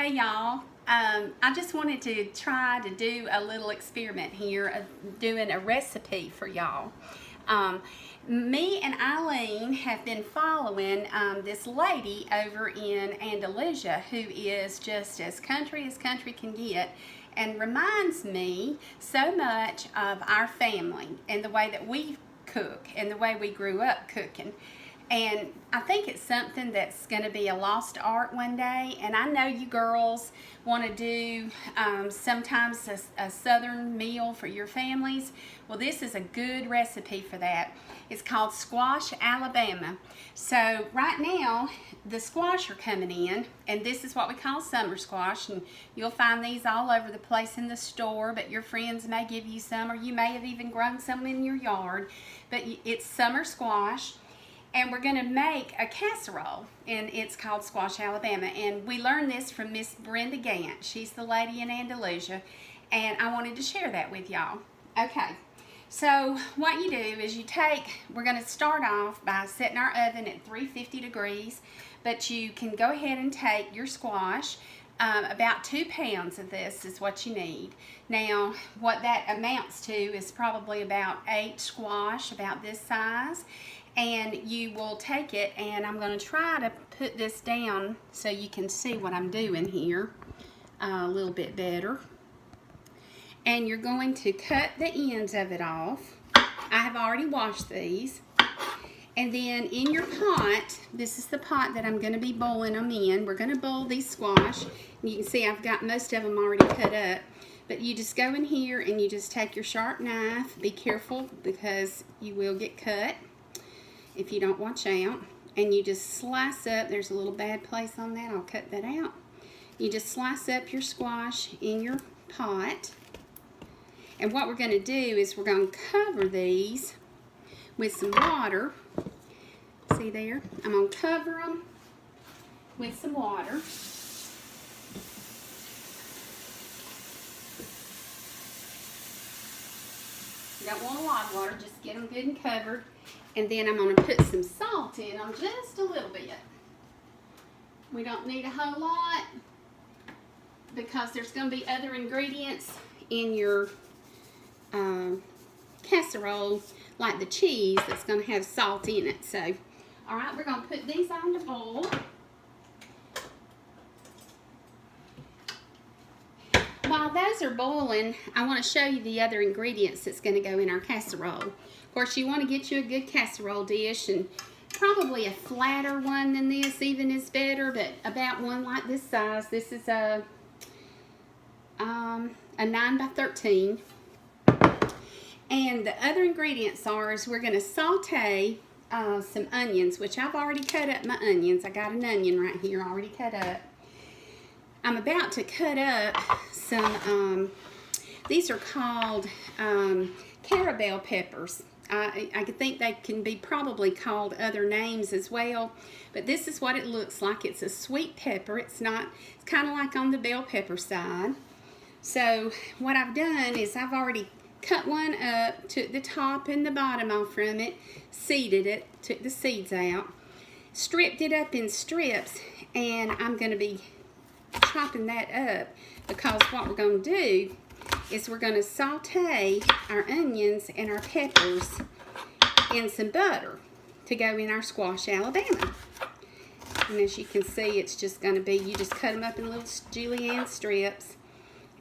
Hey y'all, I just wanted to try to do a little experiment here of doing a recipe for y'all. Me and Eileen have been following this lady over in Andalusia who is just as country can get, and reminds me so much of our family and the way that we cook and the way we grew up cooking. And I think it's something that's going to be a lost art one day. And I know you girls want to do sometimes a southern meal for your families. Well, this is a good recipe for that. It's called Squash Alabama. So right now, the squash are coming in, and this is what we call summer squash. And you'll find these all over the place in the store, but your friends may give you some, or you may have even grown some in your yard. But it's summer squash. And we're going to make a casserole, and it's called Squash Alabama. And we learned this from Miss Brenda Gant. She's the lady in Andalusia, and I wanted to share that with y'all. Okay, so what you do is we're going to start off by setting our oven at 350 degrees, but you can go ahead and take your squash. About 2 pounds of this is what you need. Now, what that amounts to is probably about 8 squash, about this size. And you will take it, and I'm going to try to put this down so you can see what I'm doing here a little bit better. And you're going to cut the ends of it off. I have already washed these. And then in your pot, this is the pot that I'm going to be boiling them in. We're going to boil these squash. And you can see I've got most of them already cut up. But you just go in here and you just take your sharp knife. Be careful because you will get cut if you don't watch out. And you just slice up. There's a little bad place on that. I'll cut that out. You just slice up your squash in your pot. And what we're going to do is we're going to cover these with some water. See there? I'm going to cover them with some water. You don't want a lot of water, just get them good and covered. And then I'm going to put some salt in them, just a little bit. We don't need a whole lot because there's going to be other ingredients in your casserole, like the cheese that's going to have salt in it. So, alright, we're going to put these on to boil. While those are boiling, I want to show you the other ingredients that's going to go in our casserole. Of course, you want to get you a good casserole dish, and probably a flatter one than this even is better, but about one like this size. This is a 9 by 13. And the other ingredients is we're going to saute some onions, which I've already cut up my onions. I got an onion right here already cut up. I'm about to cut up some, these are called Carabel peppers. I think they can be probably called other names as well, but this is what it looks like. It's a sweet pepper. It's kind of like on the bell pepper side. So what I've done is I've already cut one up, took the top and the bottom off from it, seeded it, took the seeds out, stripped it up in strips, and I'm going to be chopping that up because what we're going to do is we're going to saute our onions and our peppers in some butter to go in our Squash Alabama. And as you can see, it's just going to be, you just cut them up in little julienne strips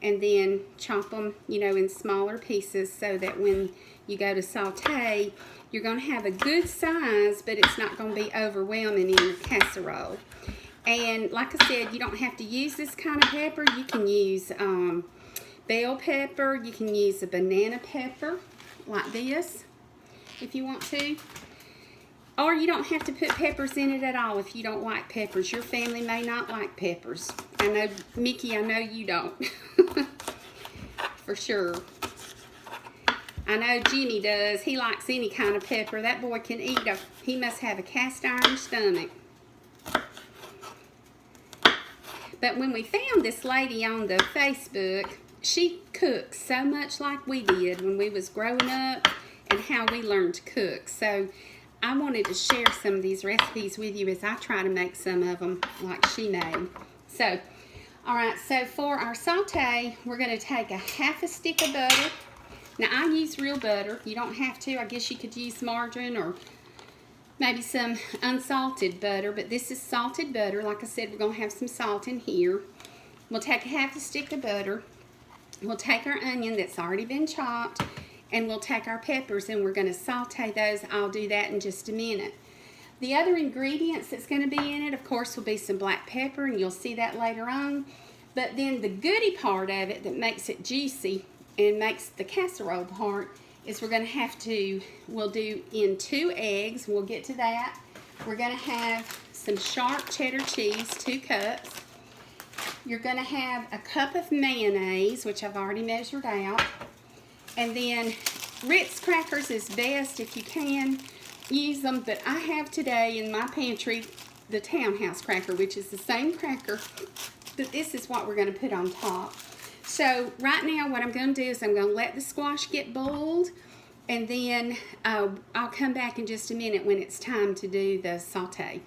and then chop them, in smaller pieces so that when you go to saute, you're going to have a good size, but it's not going to be overwhelming in your casserole. And like I said, you don't have to use this kind of pepper. You can use bell pepper. You can use a banana pepper like this if you want to. Or you don't have to put peppers in it at all if you don't like peppers. Your family may not like peppers. I know, Mickey, I know you don't. For sure. I know Jimmy does. He likes any kind of pepper. That boy can eat. He must have a cast iron stomach. But when we found this lady on the Facebook, she cooks so much like we did when we was growing up and how we learned to cook. So I wanted to share some of these recipes with you as I try to make some of them like she made. So All right, so for our saute, we're going to take a half a stick of butter. Now, I use real butter. You don't have to. I guess you could use margarine or maybe some unsalted butter, but this is salted butter. Like I said, we're going to have some salt in here. We'll take a half a stick of butter. We'll take our onion that's already been chopped, and we'll take our peppers, and we're going to saute those. I'll do that in just a minute. The other ingredients that's going to be in it, of course, will be some black pepper, and you'll see that later on. But then the goody part of it that makes it juicy and makes the casserole part is we'll do in 2 eggs. We'll get to that. We're going to have some sharp cheddar cheese, 2 cups. You're going to have a cup of mayonnaise, which I've already measured out. And then Ritz crackers is best if you can. Use them, but I have today in my pantry the Townhouse cracker, which is the same cracker, but this is what we're going to put on top. So right now what I'm going to do is I'm going to let the squash get boiled, and then I'll come back in just a minute when it's time to do the saute.